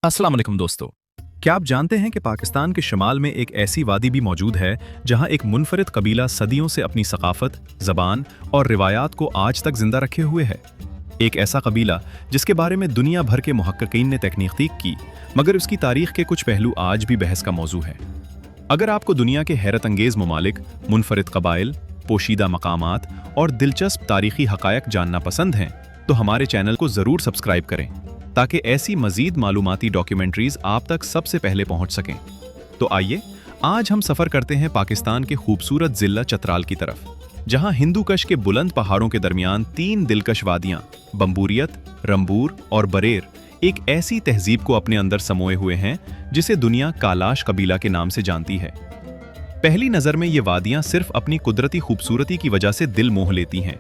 अस्सलाम वालेकुम दोस्तों। क्या आप जानते हैं कि पाकिस्तान के शुमाल में एक ऐसी वादी भी मौजूद है जहां एक मुनफरिद कबीला सदियों से अपनी सकाफत, ज़बान और रिवायात को आज तक जिंदा रखे हुए है। एक ऐसा कबीला जिसके बारे में दुनिया भर के मुहक्किकीन ने तहकीक की, मगर उसकी तारीख के कुछ पहलू आज भी बहस का मौजू है। अगर आपको दुनिया के हैरत अंगेज ममालिक, मुनफरिद कबाइल, पोशीदा मकामात और दिलचस्प तारीखी हकायक जानना पसंद हैं, तो हमारे चैनल को ज़रूर सब्सक्राइब करें ताकि ऐसी मजीद मालूमाती डॉक्यूमेंट्रीज आप तक सबसे पहले पहुंच सकें। तो आइए आज हम सफ़र करते हैं पाकिस्तान के खूबसूरत जिला चतराल की तरफ, जहां हिंदू कश के बुलंद पहाड़ों के दरमियान तीन दिलकश वादियां बम्बूरियत, रंबूर और बरेर एक ऐसी तहजीब को अपने अंदर समोए हुए हैं जिसे दुनिया कालाश कबीला के नाम से जानती है। पहली नज़र में ये वादियां सिर्फ अपनी कुदरती खूबसूरती की वजह से दिल मोह लेती हैं,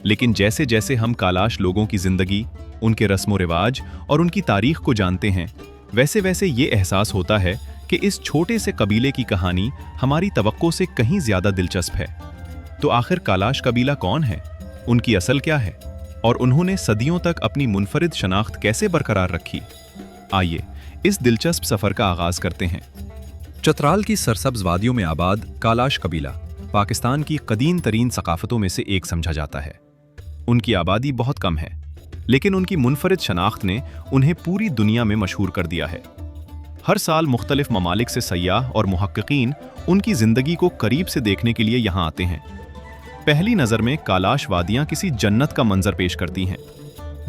लेकिन जैसे जैसे हम कालाश लोगों की जिंदगी, उनके रस्म रिवाज और उनकी तारीख को जानते हैं, वैसे वैसे ये एहसास होता है कि इस छोटे से कबीले की कहानी हमारी तवक्को से कहीं ज्यादा दिलचस्प है। तो आखिर कालाश कबीला कौन है, उनकी असल क्या है और उन्होंने सदियों तक अपनी मुनफरिद शनाख्त कैसे बरकरार रखी? आइए इस दिलचस्प सफर का आगाज करते हैं। चतराल की सरसब्ज वादियों में आबाद कालाश कबीला पाकिस्तान की कदीम तरीन सकाफतों में से एक समझा जाता है। उनकी आबादी बहुत कम है, लेकिन उनकी मुनफरिद शनाख्त ने उन्हें पूरी दुनिया में मशहूर कर दिया है। हर साल मुख्तलिफ ममालिक से सयाह और मुहक्किकीन उनकी जिंदगी को करीब से देखने के लिए यहाँ आते हैं। पहली नज़र में कालाश वादियाँ किसी जन्नत का मंजर पेश करती हैं।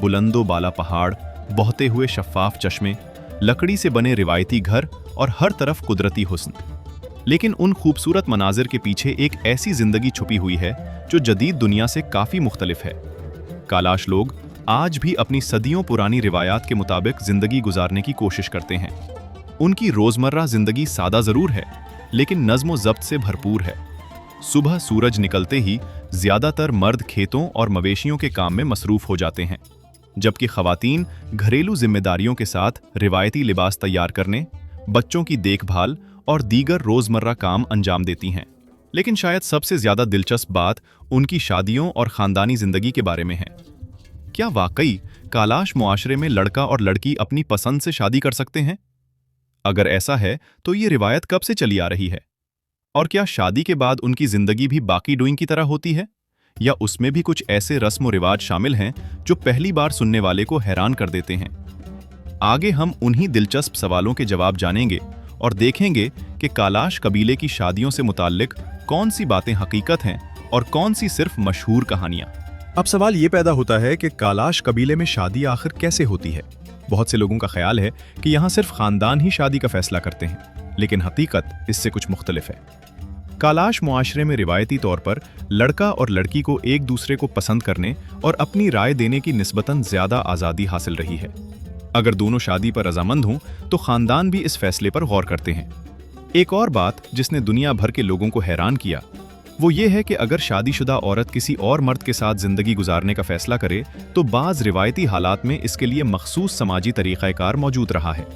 बुलंदो बाला पहाड़, बहते हुए शफ़ाफ चश्मे, लकड़ी से बने रिवायती घर और हर तरफ कुदरती हुस्न। लेकिन उन खूबसूरत मनाजिर के पीछे एक ऐसी जिंदगी छुपी हुई है जो जदीद दुनिया से काफ़ी मुख्तलिफ है। कालाश लोग आज भी अपनी सदियों पुरानी रिवायात के मुताबिक जिंदगी गुजारने की कोशिश करते हैं। उनकी रोजमर्रा जिंदगी सादा जरूर है, लेकिन नज्म ज़ब्त से भरपूर है। सुबह सूरज निकलते ही ज्यादातर मर्द खेतों और मवेशियों के काम में मसरूफ हो जाते हैं, जबकि खवातीन घरेलू जिम्मेदारियों के साथ रिवायती लिबास तैयार करने, बच्चों की देखभाल और दीगर रोजमर्रा काम अंजाम देती हैं। लेकिन शायद सबसे ज्यादा दिलचस्प बात उनकी शादियों और खानदानी जिंदगी के बारे में है। क्या वाकई कालाश मुआशरे में लड़का और लड़की अपनी पसंद से शादी कर सकते हैं? अगर ऐसा है तो ये रिवायत कब से चली आ रही है? और क्या शादी के बाद उनकी जिंदगी भी बाकी डूइंग की तरह होती है, या उसमें भी कुछ ऐसे रस्म और रिवाज शामिल हैं जो पहली बार सुनने वाले को हैरान कर देते हैं? आगे हम उन्हीं दिलचस्प सवालों के जवाब जानेंगे और देखेंगे कि कालाश कबीले की शादियों से मुताल्लिक कौन सी बातें हकीकत हैं और कौन सी सिर्फ मशहूर कहानियां। अब सवाल ये पैदा होता है कि कालाश कबीले में शादी आखिर कैसे होती है। बहुत से लोगों का ख्याल है कि यहाँ सिर्फ खानदान ही शादी का फैसला करते हैं, लेकिन हकीकत इससे कुछ मुख्तलिफ है। कालाश मुआशरे में रिवायती तौर पर लड़का और लड़की को एक दूसरे को पसंद करने और अपनी राय देने की निस्बतन ज्यादा आज़ादी हासिल रही है। अगर दोनों शादी पर रजामंद हों तो खानदान भी इस फैसले पर गौर करते हैं। एक और बात जिसने दुनिया भर के लोगों को हैरान किया वो ये है कि अगर शादीशुदा औरत किसी और मर्द के साथ जिंदगी गुजारने का फैसला करे तो बाज़ रिवायती हालात में इसके लिए मखसूस समाजी तरीक़ाकार मौजूद रहा है।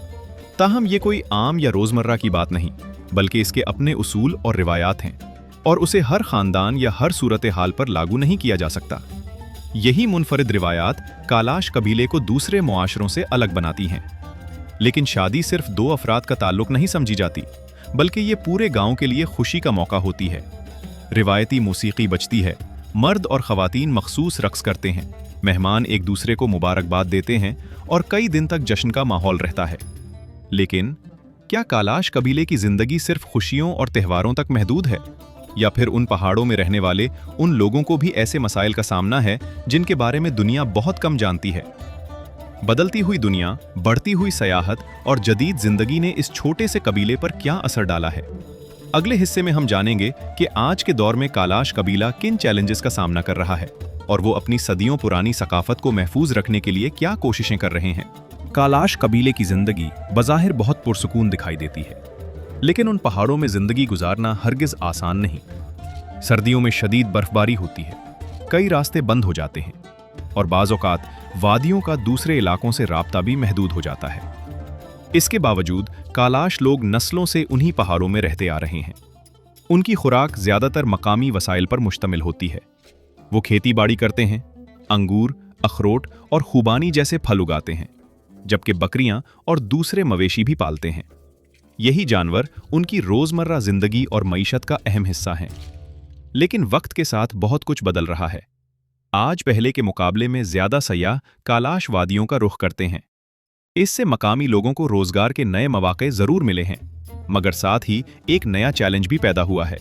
ताहम ये कोई आम या रोज़मर्रा की बात नहीं, बल्कि इसके अपने उसूल और रिवायात हैं, और उसे हर खानदान या हर सूरत हाल पर लागू नहीं किया जा सकता। यही मुनफरिद रिवायात कालाश कबीले को दूसरे मुआशरों से अलग बनाती हैं। लेकिन शादी सिर्फ दो अफराद का ताल्लुक नहीं समझी जाती, बल्कि ये पूरे गांव के लिए खुशी का मौका होती है। रिवायती मौसीकी बजती है, मर्द और ख़वातीन मखसूस रक्स करते हैं, मेहमान एक दूसरे को मुबारकबाद देते हैं और कई दिन तक जश्न का माहौल रहता है। लेकिन क्या कालाश कबीले की जिंदगी सिर्फ खुशियों और त्योहारों तक महदूद है, या फिर उन पहाड़ों में रहने वाले उन लोगों को भी ऐसे मसाइल का सामना है जिनके बारे में दुनिया बहुत कम जानती है? बदलती हुई दुनिया, बढ़ती हुई सयाहत और जदीद जिंदगी ने इस छोटे से कबीले पर क्या असर डाला है? अगले हिस्से में हम जानेंगे कि आज के दौर में कालाश कबीला किन चैलेंजेस का सामना कर रहा है और वो अपनी सदियों पुरानी सकाफत को महफूज रखने के लिए क्या कोशिशें कर रहे हैं। कालाश कबीले की जिंदगी बज़ाहिर बहुत पुरसुकून दिखाई देती है, लेकिन उन पहाड़ों में जिंदगी गुजारना हरगिज आसान नहीं। सर्दियों में शदीद बर्फबारी होती है, कई रास्ते बंद हो जाते हैं और बाज़ औक़ात वादियों का दूसरे इलाकों से राब्ता भी महदूद हो जाता है। इसके बावजूद कालाश लोग नस्लों से उन्हीं पहाड़ों में रहते आ रहे हैं। उनकी खुराक ज्यादातर मकामी वसाइल पर मुश्तमिल होती है। वो खेती बाड़ी करते हैं, अंगूर, अखरोट और खुबानी जैसे फल उगाते हैं, जबकि बकरियां और दूसरे मवेशी भी पालते हैं। यही जानवर उनकी रोजमर्रा जिंदगी और मईशत का अहम हिस्सा हैं। लेकिन वक्त के साथ बहुत कुछ बदल रहा है। आज पहले के मुकाबले में ज्यादा सयाह कालाश वादियों का रुख करते हैं। इससे मकामी लोगों को रोजगार के नए मौके जरूर मिले हैं, मगर साथ ही एक नया चैलेंज भी पैदा हुआ है।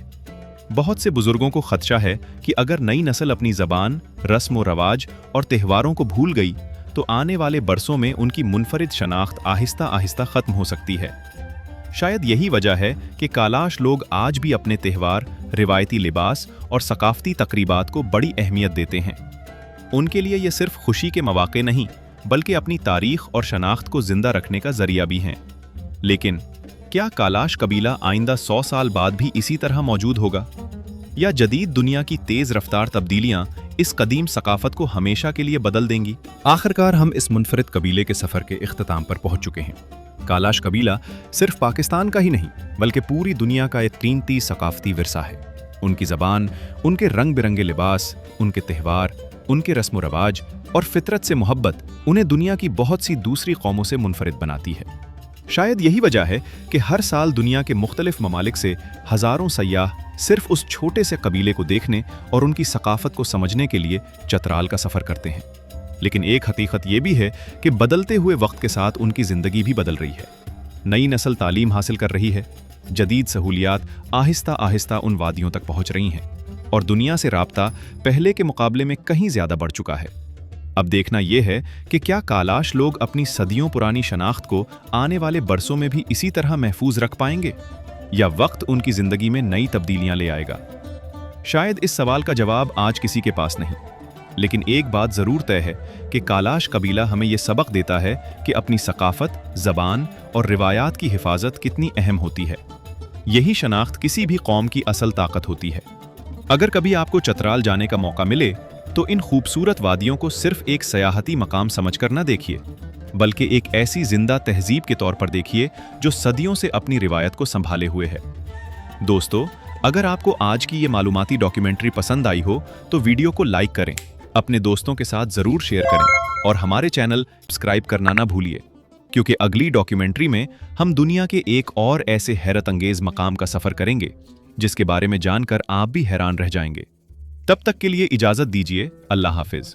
बहुत से बुजुर्गों को खदशा है कि अगर नई नस्ल अपनी जबान, रस्म व रवाज और त्योहारों को भूल गई तो आने वाले बरसों में उनकी मुनफरिद शनाख्त आहिस्ता आहिस्ता खत्म हो सकती है। शायद यही वजह है कि कालाश लोग आज भी अपने त्योहार, रिवायती लिबास और सकाफती तकरीबात को बड़ी अहमियत देते हैं। उनके लिए ये सिर्फ खुशी के मौके नहीं, बल्कि अपनी तारीख और शनाख्त को जिंदा रखने का जरिया भी हैं। लेकिन क्या कालाश कबीला आइंदा 100 साल बाद भी इसी तरह मौजूद होगा, या जदीद दुनिया की तेज रफ्तार तब्दीलियां इस कदीम सकाफत को हमेशा के लिए बदल देंगी? आखिरकार हम इस मुनफरिद कबीले के सफर के इख्तिताम पर पहुंच चुके हैं। कालाश कबीला सिर्फ पाकिस्तान का ही नहीं, बल्कि पूरी दुनिया का एक कीमती सकाफती विरसा है। उनकी ज़बान, उनके रंग बिरंगे लिबास, उनके त्यौहार, उनके रस्म रवाज और फितरत से मोहब्बत उन्हें दुनिया की बहुत सी दूसरी कौमों से मुनफरिद बनाती है। शायद यही वजह है कि हर साल दुनिया के मुख्तलिफ ममालिक से हज़ारों सयाह सिर्फ उस छोटे से कबीले को देखने और उनकी सकाफत को समझने के लिए चतराल का सफ़र करते हैं। लेकिन एक हकीकत ये भी है कि बदलते हुए वक्त के साथ उनकी ज़िंदगी भी बदल रही है। नई नस्ल तालीम हासिल कर रही है, जदीद सहूलियात आहिस्ता आहिस्ता उन वादियों तक पहुँच रही हैं, और दुनिया से राब्ता पहले के मुकाबले में कहीं ज़्यादा बढ़ चुका है। अब देखना यह है कि क्या कालाश लोग अपनी सदियों पुरानी शनाख्त को आने वाले बरसों में भी इसी तरह महफूज रख पाएंगे, या वक्त उनकी ज़िंदगी में नई तब्दीलियां ले आएगा। शायद इस सवाल का जवाब आज किसी के पास नहीं, लेकिन एक बात ज़रूर तय है कि कालाश कबीला हमें यह सबक देता है कि अपनी सकाफत, ज़बान और रिवायात की हिफाजत कितनी अहम होती है। यही शनाख्त किसी भी कौम की असल ताकत होती है। अगर कभी आपको चतराल जाने का मौका मिले तो इन खूबसूरत वादियों को सिर्फ एक सयाहती मकाम समझकर न देखिए, बल्कि एक ऐसी जिंदा तहजीब के तौर पर देखिए जो सदियों से अपनी रिवायत को संभाले हुए है। दोस्तों, अगर आपको आज की ये मालूमाती डॉक्यूमेंट्री पसंद आई हो तो वीडियो को लाइक करें, अपने दोस्तों के साथ ज़रूर शेयर करें और हमारे चैनल सब्सक्राइब करना ना भूलिए, क्योंकि अगली डॉक्यूमेंट्री में हम दुनिया के एक और ऐसे हैरत अंगेज मकाम का सफ़र करेंगे जिसके बारे में जानकर आप भी हैरान रह जाएंगे। तब तक के लिए इजाज़त दीजिए। अल्लाह हाफिज़।